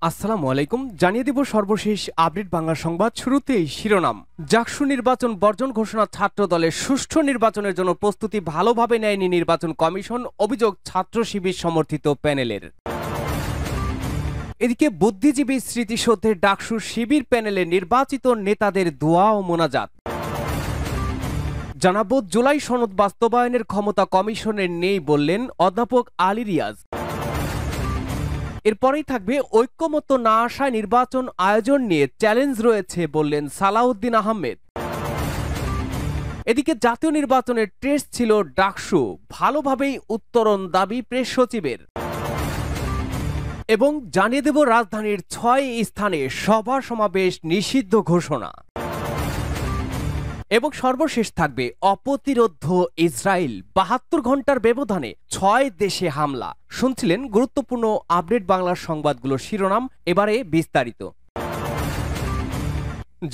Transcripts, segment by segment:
আসসালামু আলাইকুম। জানিয়ে দেব সর্বশেষ আপডেট বাংলা সংবাদ। শুরুতেই শিরোনাম। জাকসু নির্বাচন বর্জন ঘোষণা ছাত্র দলের সুষ্ঠু নির্বাচনের জন্য প্রস্তুতি ভালোভাবে নেয়নি নির্বাচন কমিশন, অভিযোগ ছাত্র শিবির সমর্থিত প্যানেলের। এদিকে বুদ্ধিজীবী স্মৃতিসৌধের ডাকসু শিবির প্যানেলে নির্বাচিত নেতাদের দোয়া ও মোনাজাত। জানাবো জুলাই সনদ বাস্তবায়নের ক্ষমতা কমিশনের নেই বললেন অধ্যাপক আলী রিয়াজ। এরপরেই থাকবে ঐক্যমত্য না আসায় নির্বাচন আয়োজন নিয়ে চ্যালেঞ্জ রয়েছে বললেন সালাউদ্দিন আহমেদ। এদিকে জাতীয় নির্বাচনের টেস্ট ছিল ডাকসু, ভালোভাবেই উত্তরণ দাবি প্রেস সচিবের। এবং জানিয়ে দেব রাজধানীর ৬ স্থানে সভা সমাবেশ নিষিদ্ধ ঘোষণা। এবং সর্বশেষ থাকবে অপ্রতিরোধ্য ইসরায়েল, ৭২ ঘন্টার ব্যবধানে ৬ দেশে হামলা। শুনছিলেন গুরুত্বপূর্ণ আপডেট বাংলার সংবাদগুলোর শিরোনাম, এবারে বিস্তারিত।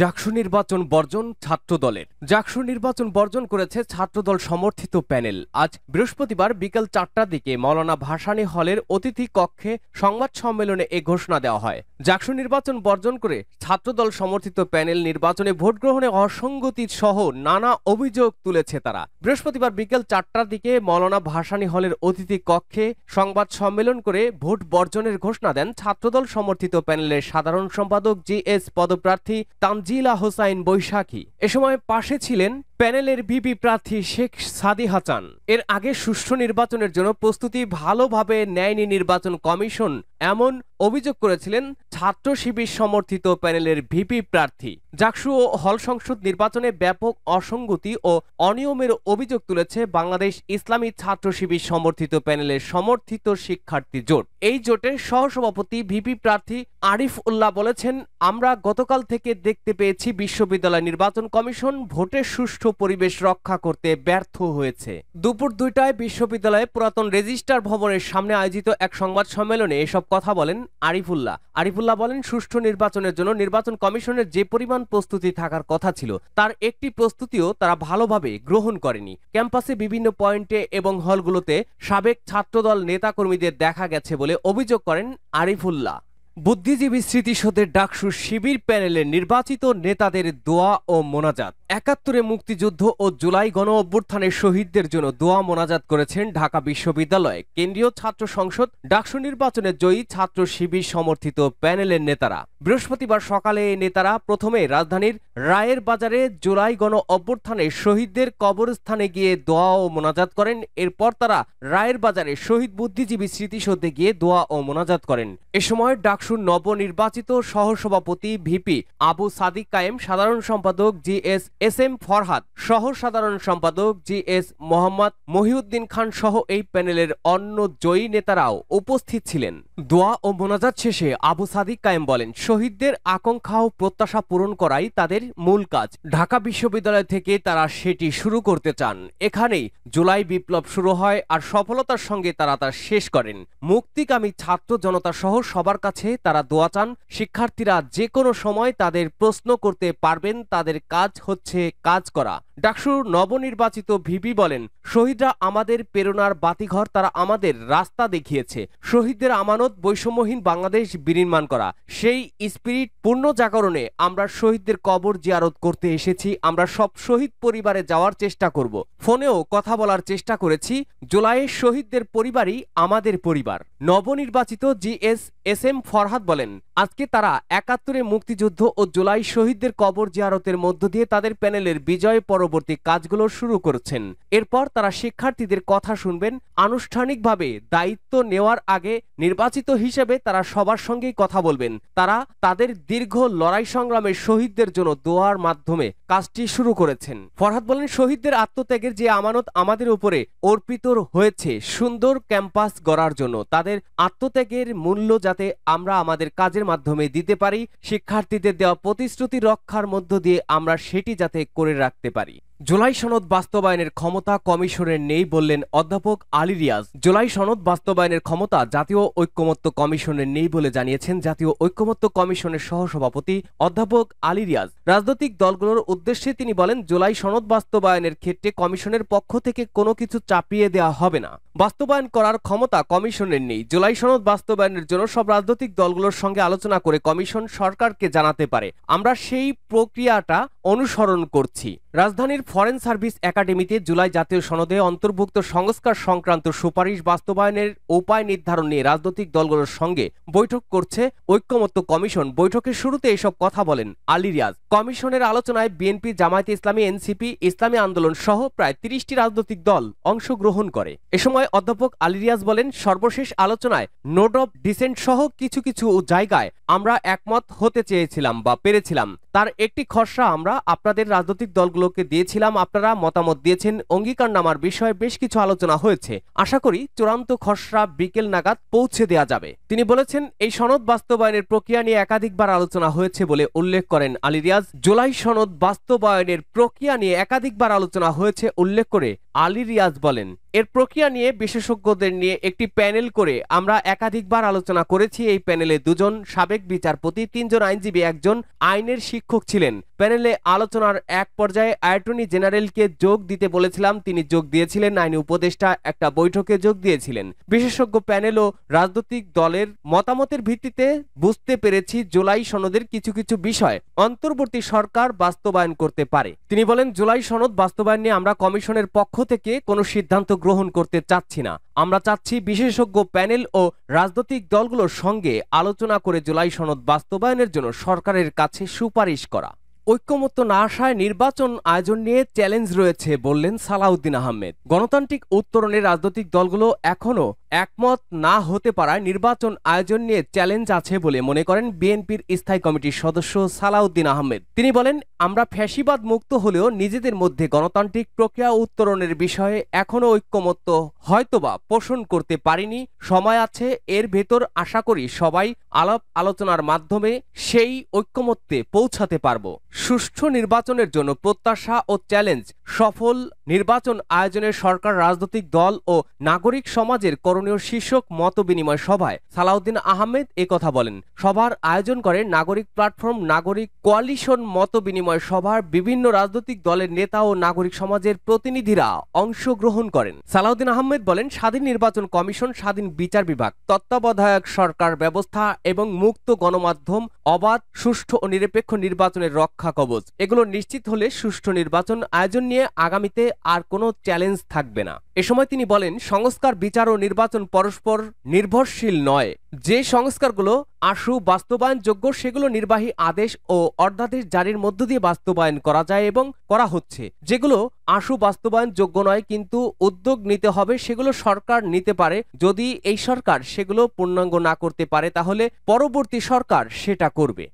জাকসু নির্বাচন বর্জন ছাত্র দলের। জাকসু নির্বাচন বর্জন করেছে ছাত্রদল সমর্থিত প্যানেল। আজ বৃহস্পতিবার বিকেল ৪টার দিকে মাওলানা ভাসানী হলের অতিথি কক্ষে সংবাদ সম্মেলনে এ ঘোষণা দেওয়া হয়। জাকসু নির্বাচন বর্জন করে ছাত্রদল সমর্থিত প্যানেল নির্বাচনে ভোট গ্রহণে অসঙ্গতি সহ নানা অভিযোগ তুলেছে তারা। বৃহস্পতিবার বিকেল ৪টার দিকে মাওলানা ভাসানী হলের অতিথি কক্ষে সংবাদ সম্মেলন করে ভোট বর্জনের ঘোষণা দেন ছাত্রদল সমর্থিত প্যানেলের সাধারণ সম্পাদক জিএস পদপ্রার্থী তানজিলা হোসাইন বৈশাখী। এ সময় পাশে ছিলেন প্যানেলের ভিপি প্রার্থী শেখ সাদি হাসান। এর আগে সুষ্ঠু নির্বাচনের জন্য প্রস্তুতি ভালোভাবে নেয়নি নির্বাচন কমিশন, এমন অভিযোগ করেছিলেন ছাত্র শিবির সমর্থিত প্যানেলের ভিপি প্রার্থী। জাকসু ও হল সংসদ নির্বাচনে ব্যাপক অসঙ্গতি ও অনিয়মের অভিযোগ তুলেছে বাংলাদেশ ইসলামী ছাত্র শিবির সমর্থিত প্যানেলের সমর্থিত শিক্ষার্থী জোট। এই জোটের সহসভাপতি ভিপি প্রার্থী আরিফ উল্লাহ বলেছেন, আমরা গতকাল থেকে দেখতে পেয়েছি বিশ্ববিদ্যালয় নির্বাচন কমিশন ভোটের সুষ্ঠু পরিবেশ রক্ষা করতে ব্যর্থ হয়েছে। দুপুর ২টায় বিশ্ববিদ্যালয়ে পুরাতন রেজিস্ট্রার ভবনের সামনে আয়োজিত এক সংবাদ সম্মেলনে এসব কথা বলেন আরিফুল্লাহ বলেন, সুষ্ঠু নির্বাচনের জন্য নির্বাচন কমিশনের যে পরিমাণ প্রস্তুতি থাকার কথা ছিল তার একটি প্রস্তুতিও তারা ভালোভাবে গ্রহণ করেনি। ক্যাম্পাসে বিভিন্ন পয়েন্টে এবং হলগুলোতে সাবেক ছাত্রদল নেতাকর্মীদের দেখা গেছে বলে অভিযোগ করেন আরিফুল্লাহ। বুদ্ধিজীবী স্মৃতিসৌধের ডাকসু শিবির প্যানেলের নির্বাচিত নেতাদের দোয়া ও মোনাজাত। ৭১ মুক্তিযুদ্ধ ও জুলাই গণ অভ্যুত্থানের শহীদদের জন্য দোয়া মোনাজাত করেছেন ঢাকা বিশ্ববিদ্যালয় কেন্দ্রীয় ছাত্র সংসদ ডাকসু নির্বাচনে জয়ী ছাত্র শিবির সমর্থিত প্যানেলের নেতারা। বৃহস্পতিবার সকালে এই নেতারা প্রথমে রাজধানীর রায়ের বাজারে জুলাই গণ অভ্যুত্থানের শহীদদের কবরস্থানে গিয়ে দোয়া ও মোনাজাত করেন। এরপর তারা রায়ের বাজারে শহীদ বুদ্ধিজীবী স্মৃতিসৌধে গিয়ে দোয়া ও মোনাজাত করেন। এ সময় ডাকসু নবনির্বাচিত সহসভাপতি ভিপি আবু সাদিক কায়েম, সাধারণ সম্পাদক জিএস এম ফরহাদ, সহ সাধারণ সম্পাদক জিএস মোহাম্মদ মহিউদ্দিন খান সহ এই প্যানেলের অন্য জয়ী নেতারাও উপস্থিত ছিলেন। দোয়া ও মোনাজাত শেষে আবু সাদিক কায়েম বলেন, শহীদদের আকাঙ্ক্ষা ও প্রত্যাশা পূরণ করাই তাদের মূল কাজ। ঢাকা বিশ্ববিদ্যালয় থেকে তারা সেটি শুরু করতে চান। এখানেই জুলাই বিপ্লব শুরু হয় আর সফলতার সঙ্গে তারা তা শেষ করেন। মুক্তিকামী ছাত্র জনতা সহ সবার কাছে তারা দোয়া চান। শিক্ষার্থীরা যে কোনো সময় তাদের প্রশ্ন করতে পারবেন, তাদের কাজ হচ্ছে কাজ করা। ডাকসুর নবনির্বাচিত ভিপি বলেন, শহীদরা আমাদের প্রেরণার বাতিঘর, তারা আমাদের রাস্তা দেখিয়েছে। শহীদদের আমানত বৈষম্যহীন বাংলাদেশ বিনির্মাণ করা, সেই স্পিরিট পূর্ণ জাগরণে আমরা শহীদদের কবর জিয়ারত করতে এসেছি। আমরা সব শহীদ পরিবারে যাওয়ার চেষ্টা করব। ফোনেও কথা বলার চেষ্টা করেছি। জুলাইয়ের শহীদদের পরিবারই আমাদের পরিবার। নবনির্বাচিত জিএস এম ফরহাদ বলেন, আজকে তারা ৭১ মুক্তিযুদ্ধ ও জুলাই শহীদদের কবর জিয়ারতের মধ্য দিয়ে তাদের প্যানেলের বিজয় পরবর্তী কাজগুলো শুরু করছেন। এরপর তারা শিক্ষার্থীদের কথা শুনবেন। আনুষ্ঠানিকভাবে দায়িত্ব নেওয়ার আগে নির্বাচিত হিসেবে তারা সবার সঙ্গেই কথা বলবেন। তারা তাদের দীর্ঘ লড়াই সংগ্রামের শহীদদের জন্য দোয়ার মাধ্যমে কাজটি শুরু করেছেন। ফরহাদ বলেন, শহীদদের আত্মত্যাগের যে আমানত আমাদের উপরে অর্পিত হয়েছে সুন্দর ক্যাম্পাস গড়ার জন্য, তাদের আত্মত্যাগের মূল্য যাতে আমরা আমাদের কাজের মাধ্যমে দিতে পারি, শিক্ষার্থীদের দেওয়া প্রতিশ্রুতি রক্ষার মধ্য দিয়ে আমরা সেটি যাতে করে রাখতে পারি। জুলাই সনদ বাস্তবায়নের ক্ষমতা কমিশনের নেই বললেন অধ্যাপক আলী রিয়াজ। জুলাই সনদ বাস্তবায়নের ক্ষমতা জাতীয় ঐক্যমত্য কমিশনের নেই বলে জানিয়েছেন জাতীয় ঐক্যমত্য কমিশনের সহসভাপতি অধ্যাপক আলী রিয়াজ। রাজনৈতিক দলগুলোর উদ্দেশ্যে তিনি বলেন, জুলাই সনদ বাস্তবায়নের ক্ষেত্রে কমিশনের পক্ষ থেকে কোনো কিছু চাপিয়ে দেওয়া হবে না। বাস্তবায়ন করার ক্ষমতা কমিশনের নেই। জুলাই সনদ বাস্তবায়নের জন্য সব রাজনৈতিক দলগুলোর সঙ্গে আলোচনা করে কমিশন সরকারকে জানাতে পারে। আমরা সেই প্রক্রিয়াটা অনুসরণ করছি। রাজধানীর ফরেন সার্ভিস একাডেমিতে জুলাই জাতীয় সনদে অন্তর্ভুক্ত সংস্কার সংক্রান্ত সুপারিশ বাস্তবায়নের উপায় নির্ধারণ নিয়ে রাজনৈতিক দলগুলোর সঙ্গে বৈঠক করছে ঐক্যমত্য কমিশন। বৈঠকের শুরুতে এসব কথা বলেন আলী রিয়াজ। কমিশনের আলোচনায় বিএনপি, জামায়াতে ইসলামী, এনসিপি, ইসলামী আন্দোলন সহ প্রায় ৩০টি রাজনৈতিক দল অংশগ্রহণ করে। এ সময় অধ্যাপক আলী রিয়াজ বলেন, সর্বশেষ আলোচনায় নোট অফ ডিসেন্ট সহ কিছু কিছু জায়গায় আমরা একমত হতে চেয়েছিলাম বা পেরেছিলাম। তার একটি খসড়া আমরা আপনাদের রাজনৈতিক দলগুলোকে দিয়েছিলাম। আপনারা মতামত দিয়েছেন। অঙ্গীকারনামার বিষয়ে বেশ কিছু আলোচনা হয়েছে। আশা করি চূড়ান্ত খসড়া বিকেল নাগাদ পৌঁছে দেওয়া যাবে। তিনি বলেছেন, এই সনদ বাস্তবায়নের প্রক্রিয়া নিয়ে একাধিকবার আলোচনা হয়েছে বলে উল্লেখ করেন আলী রিয়াজ। জুলাই সনদ বাস্তবায়নের প্রক্রিয়া নিয়ে একাধিকবার আলোচনা হয়েছে উল্লেখ করে আলী রিয়াজ বলেন, এর প্রক্রিয়া নিয়ে বিশেষজ্ঞদের নিয়ে একটি প্যানেল করে আমরা একাধিকবার আলোচনা করেছি। এই প্যানেলে 2 জন সাবেক বিচারপতি, 3 জন আইনজীবী, 1 জন আইনের শিক্ষক ছিলেন। প্যানেলে আলোচনার এক পর্যায়ে অ্যাটর্নি জেনারেলকে যোগ দিতে বলেছিলাম, তিনি যোগ দিয়েছিলেন। আইনি উপদেষ্টা একটা বৈঠকে যোগ দিয়েছিলেন। বিশেষজ্ঞ প্যানেল ও রাজনৈতিক দলের মতামতের ভিত্তিতে বুঝতে পেরেছি জুলাই সনদের কিছু কিছু বিষয় অন্তর্বর্তী সরকার বাস্তবায়ন করতে পারে। তিনি বলেন, জুলাই সনদ বাস্তবায়ন নিয়ে আমরা কমিশনের পক্ষ থেকে কোনো সিদ্ধান্ত গ্রহণ করতে চাচ্ছি না। আমরা চাচ্ছি বিশেষজ্ঞ প্যানেল ও রাজনৈতিক দলগুলোর সঙ্গে আলোচনা করে জুলাই সনদ বাস্তবায়নের জন্য সরকারের কাছে সুপারিশ করা। ঐক্যমত্য না আসায় নির্বাচন আয়োজন নিয়ে চ্যালেঞ্জ রয়েছে বললেন সালাউদ্দিন আহমেদ। গণতান্ত্রিক উত্তরণে রাজনৈতিক দলগুলো এখনো একমত না হতে পারায় নির্বাচন আয়োজন নিয়ে চ্যালেঞ্জ আছে বলে মনে করেন বিএনপির স্থায়ী কমিটির সদস্য সালাউদ্দিন আহমেদ। তিনি বলেন, আমরা ফ্যাসিবাদ মুক্ত হলেও নিজেদের মধ্যে গণতান্ত্রিক প্রক্রিয়া উত্তরণের বিষয়ে এখনো ঐক্যমত্য হয়তোবা পোষণ করতে পারিনি। সময় আছে, এর ভেতর আশা করি সবাই আলাপ আলোচনার মাধ্যমে সেই ঐক্যমত্যে পৌঁছাতে পারব। সুষ্ঠু নির্বাচনের জন্য প্রত্যাশা ও চ্যালেঞ্জ। সফল নির্বাচন আয়োজনে সরকার, রাজনৈতিক দল ও নাগরিক সমাজের করণীয় শীর্ষক মত বিনিময় সভায় সালাউদ্দিন আহমেদ একথা বলেন। সভার আয়োজন করে নাগরিক প্ল্যাটফর্ম নাগরিক কোয়ালিশন। মত বিনিময় সভার বিভিন্ন রাজনৈতিক দলের নেতা ও নাগরিক সমাজের প্রতিনিধিরা অংশগ্রহণ করেন। সালাউদ্দিন আহমেদ বলেন, স্বাধীন নির্বাচন কমিশন, স্বাধীন বিচার বিভাগ, তত্ত্বাবধায়ক সরকার ব্যবস্থা এবং মুক্ত গণমাধ্যম অবাধ, সুষ্ঠু ও নিরপেক্ষ নির্বাচনের রক্ষা কবচ, এগুলো নিশ্চিত হলে সুষ্ঠু নির্বাচন আয়োজন নিয়ে আগামীতে আর কোনো চ্যালেঞ্জ থাকবে না। এ সময় তিনি বলেন, সংস্কার, বিচার ও নির্বাচন পরস্পর নির্ভরশীল নয়। যে সংস্কারগুলো আশু বাস্তবায়নযোগ্য সেগুলো নির্বাহী আদেশ ও অর্ধাদেশ জারির মধ্য দিয়ে বাস্তবায়ন করা যায় এবং করা হচ্ছে। যেগুলো আশু বাস্তবায়নযোগ্য নয় কিন্তু উদ্যোগ নিতে হবে, সেগুলো সরকার নিতে পারে। যদি এই সরকার সেগুলো পূর্ণাঙ্গ না করতে পারে তাহলে পরবর্তী সরকার সেটা করবে।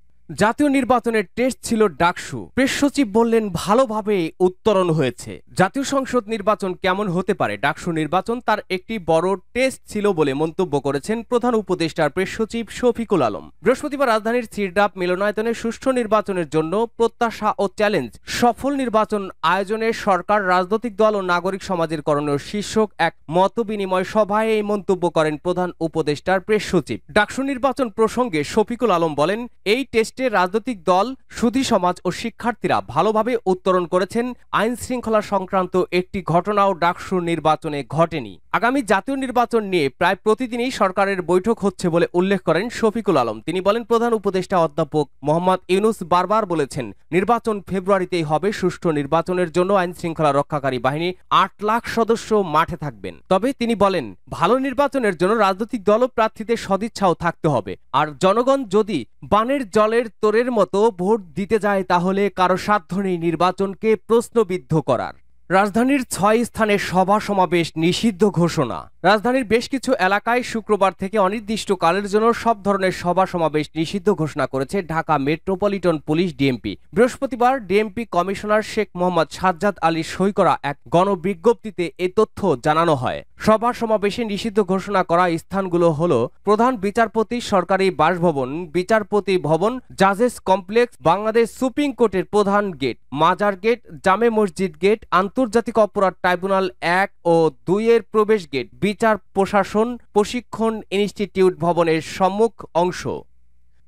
জাতীয় নির্বাচনের টেস্ট ছিল ডাকসু। প্রেস সচিব বললেন, ভালোভাবে উত্তরণ হয়েছে। জাতীয় সংসদ নির্বাচন কেমন হতে পারে, ডাকসু নির্বাচন তার একটি বড় টেস্ট ছিল বলে মন্তব্য করেছেন প্রধান উপদেষ্টার প্রেস সচিব শফিকুল আলম। বৃহস্পতিবার রাজধানীর সিরডাপ মিলনায়তনে সুষ্ঠু নির্বাচনের জন্য প্রত্যাশা ও চ্যালেঞ্জ, সফল নির্বাচন আয়োজনে সরকার, রাজনৈতিক দল ও নাগরিক সমাজের করণীয় শীর্ষক এক মত বিনিময় সভায় এই মন্তব্য করেন প্রধান উপদেষ্টার প্রেস সচিব। ডাকসু নির্বাচন প্রসঙ্গে শফিকুল আলম বলেন, এই টেস্ট রাজনৈতিক দল, সুধী সমাজ ও শিক্ষার্থীরা ভালোভাবে উত্তরণ করেছেন। আইন শৃঙ্খলা সংক্রান্ত একটি ঘটনাও ডাকসু নির্বাচনে ঘটেনি। আগামী জাতীয় নির্বাচন নিয়ে প্রায় প্রতিদিনই সরকারের বৈঠক হচ্ছে বলে উল্লেখ করেন শফিকুল আলম। তিনি বলেন, প্রধান উপদেষ্টা অধ্যাপক মোহাম্মদ ইউনূস বারবার বলেছেন, নির্বাচন ফেব্রুয়ারিতেই হবে। সুষ্ঠু নির্বাচনের জন্য আইন শৃঙ্খলা রক্ষাকারী বাহিনী ৮ লাখ সদস্য মাঠে থাকবেন। তবে তিনি বলেন, ভালো নির্বাচনের জন্য রাজনৈতিক দল ও প্রার্থীদের সদিচ্ছাও থাকতে হবে। আর জনগণ যদি বানের জলের তোরের মতো ভোট দিতে যায় তাহলে কারো সাধ্য নেই নির্বাচনকে প্রশ্নবিদ্ধ করার। রাজধানীর ৬ স্থানে সভা সমাবেশ নিষিদ্ধ ঘোষণা। রাজধানীর বেশ কিছু এলাকায় শুক্রবার থেকে অনির্দিষ্টকালের জন্য সব ধরনের সভা সমাবেশ নিষিদ্ধ ঘোষণা করেছে ঢাকা মেট্রোপলিটন পুলিশ ডিএমপি। বৃহস্পতিবার ডিএমপি কমিশনার শেখ মোহাম্মদ সাজ্জাদ আলী সই করা এক গণবিজ্ঞপ্তিতে এ তথ্য জানানো হয়। সভা সমাবেশে নিষিদ্ধ ঘোষণা করা স্থানগুলো হল প্রধান বিচারপতি সরকারি বাসভবন, বিচারপতি ভবন, জাজেস কমপ্লেক্স, বাংলাদেশ সুপ্রিম কোর্টের প্রধান গেট, মাজার গেট, জামে মসজিদ গেট, আন্তর্জাতিক অপরাধ ট্রাইব্যুনাল ১ ও ২ এর প্রবেশ গেট, বিচার প্রশাসন প্রশিক্ষণ ইনস্টিটিউট ভবনের সম্মুখ অংশ।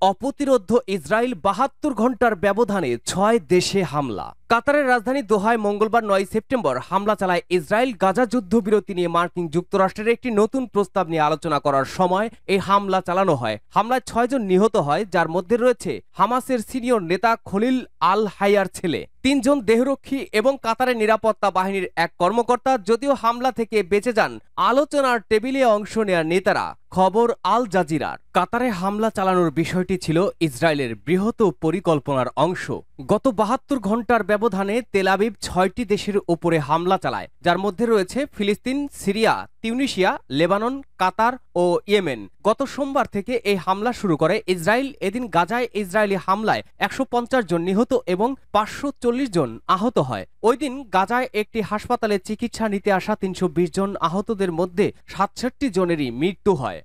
অপ্রতিরোধ্য ইসরায়েল ৭২ ঘন্টার ব্যবধানে ৬ দেশে হামলা। কাতারের রাজধানী দোহায় মঙ্গলবার ৯ সেপ্টেম্বর হামলা চালায় ইসরায়েল। গাজা যুদ্ধবিরতি নিয়ে মার্কিন যুক্তরাষ্ট্রের একটি নতুন প্রস্তাব নিয়ে আলোচনা করার সময় এই হামলা চালানো হয়। হামলায় ৬ জন নিহত হয়, যার মধ্যে রয়েছে হামাসের সিনিয়র নেতা খলিল আল হাইয়ার ছেলে, ৩ জন দেহরক্ষী এবং কাতারের নিরাপত্তা বাহিনীর এক কর্মকর্তা। যদিও হামলা থেকে বেঁচে যান আলোচনার টেবিলে অংশ নেয়া নেতারা। খবর আল জাজিরার। কাতারে হামলা চালানোর বিষয়টি ছিল ইসরায়েলের বৃহৎ পরিকল্পনার অংশ। গত ৭২ ঘন্টার ব্যবধানে তেল আবিব ৬টি দেশের উপরে হামলা চালায়, যার মধ্যে রয়েছে ফিলিস্তিন, সিরিয়া, তিউনিসিয়া, লেবানন, কাতার ও ইয়েমেন। গত সোমবার থেকে এই হামলা শুরু করে ইসরায়েল। এদিন গাজায় ইসরায়েলি হামলায় ১৫০ জন নিহত এবং ৫৪০ জন আহত হয়। ওই দিন গাজায় একটি হাসপাতালে চিকিৎসা নিতে আসা ৩২০ জন আহতদের মধ্যে ৬৭ জনেরই মৃত্যু হয়।